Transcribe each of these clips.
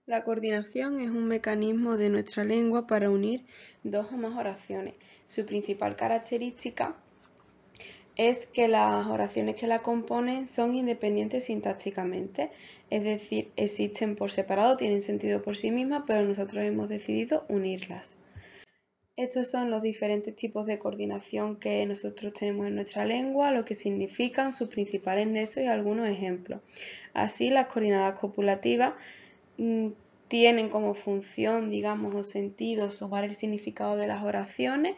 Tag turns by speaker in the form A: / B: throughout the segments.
A: La coordinación es un mecanismo de nuestra lengua para unir dos o más oraciones. Su principal característica es que las oraciones que la componen son independientes sintácticamente, es decir, existen por separado, tienen sentido por sí mismas, pero nosotros hemos decidido unirlas. Estos son los diferentes tipos de coordinación que nosotros tenemos en nuestra lengua, lo que significan sus principales nexos y algunos ejemplos. Así, las coordinadas copulativas tienen como función, digamos, o sentido sumar el significado de las oraciones,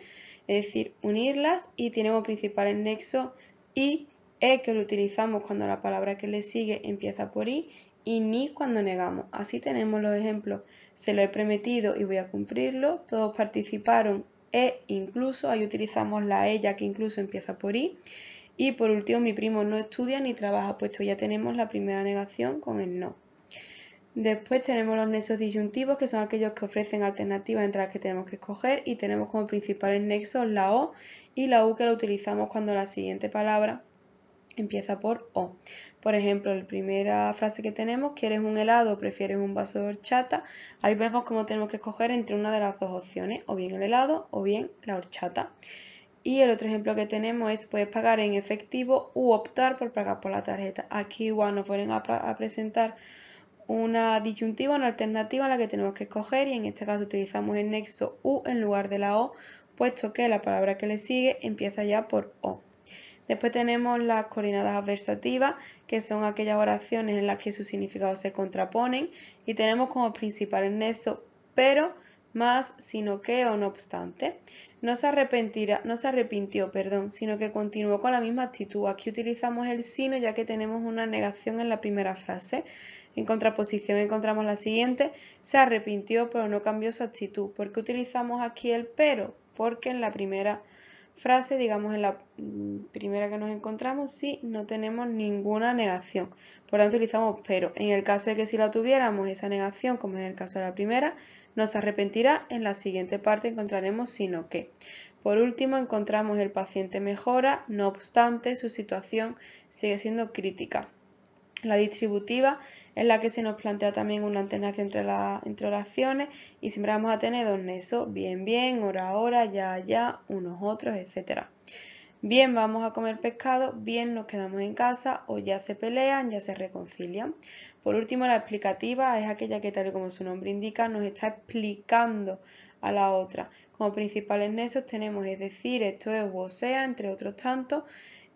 A: es decir, unirlas, y tienen como principales nexos y, que lo utilizamos cuando la palabra que le sigue empieza por i, y ni cuando negamos. Así tenemos los ejemplos: se lo he prometido y voy a cumplirlo, todos participaron, incluso, ahí utilizamos la ya que incluso empieza por i, y por último mi primo no estudia ni trabaja, puesto ya tenemos la primera negación con el no. Después tenemos los nexos disyuntivos, que son aquellos que ofrecen alternativas entre las que tenemos que escoger, y tenemos como principales nexos la o y la u, que la utilizamos cuando la siguiente palabra empieza por o. Por ejemplo, la primera frase que tenemos: ¿quieres un helado o prefieres un vaso de horchata? Ahí vemos cómo tenemos que escoger entre una de las dos opciones, o bien el helado o bien la horchata. Y el otro ejemplo que tenemos es: puedes pagar en efectivo u optar por pagar por la tarjeta. Aquí igual nos vuelven a presentar una disyuntiva, una alternativa a la que tenemos que escoger, y en este caso utilizamos el nexo u en lugar de la o, puesto que la palabra que le sigue empieza ya por o. Después tenemos las coordinadas adversativas, que son aquellas oraciones en las que sus significados se contraponen, y tenemos como principales nexos pero, más, sino que o no obstante. No se arrepintió, sino que continuó con la misma actitud. Aquí utilizamos el sino, ya que tenemos una negación en la primera frase. En contraposición encontramos la siguiente: se arrepintió pero no cambió su actitud. ¿Por qué utilizamos aquí el pero? Porque en la primera frase, digamos en la primera que nos encontramos, sí, no tenemos ninguna negación, por tanto utilizamos pero. En el caso de que si la tuviéramos esa negación, como en el caso de la primera, no se arrepentirá, en la siguiente parte encontraremos sino que. Por último encontramos el paciente mejora, no obstante su situación sigue siendo crítica. La distributiva es la que se nos plantea también una alternancia entre oraciones, y siempre vamos a tener dos nexos: bien, bien, hora, hora, ya, ya, unos, otros, etc. Bien, vamos a comer pescado, bien, nos quedamos en casa, o ya se pelean, ya se reconcilian. Por último, la explicativa es aquella que, tal y como su nombre indica, nos está explicando a la otra. Como principales nexos tenemos es decir, esto es, o sea, entre otros tantos,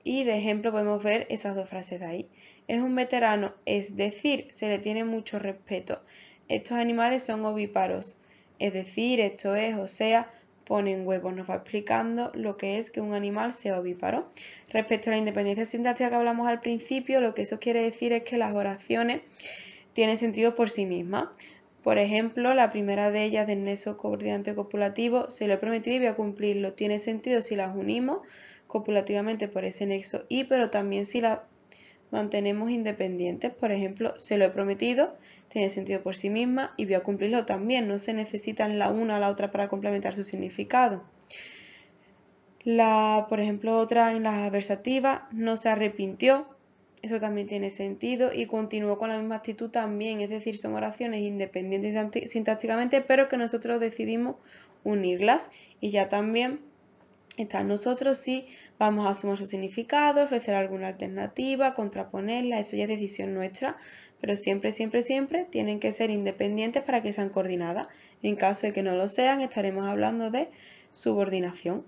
A: y de ejemplo podemos ver esas dos frases de ahí. Es un veterano, es decir, se le tiene mucho respeto. Estos animales son ovíparos, es decir, esto es, o sea, ponen huevos. Nos va explicando lo que es que un animal sea ovíparo. Respecto a la independencia sintáctica que hablamos al principio, lo que eso quiere decir es que las oraciones tienen sentido por sí mismas. Por ejemplo, la primera de ellas, del nexo coordinante copulativo: se lo he prometido y voy a cumplirlo, tiene sentido si las unimos copulativamente por ese nexo y, pero también si las mantenemos independientes. Por ejemplo, se lo he prometido, tiene sentido por sí misma, y voy a cumplirlo también, no se necesitan la una o la otra para complementar su significado. Por ejemplo, otra en las adversativas: no se arrepintió, eso también tiene sentido, y continuó con la misma actitud también, es decir, son oraciones independientes sintácticamente, pero que nosotros decidimos unirlas, y ya también está en nosotros si vamos a sumar su significado, ofrecer alguna alternativa, contraponerla. Eso ya es decisión nuestra, pero siempre, siempre, siempre tienen que ser independientes para que sean coordinadas. En caso de que no lo sean, estaremos hablando de subordinación.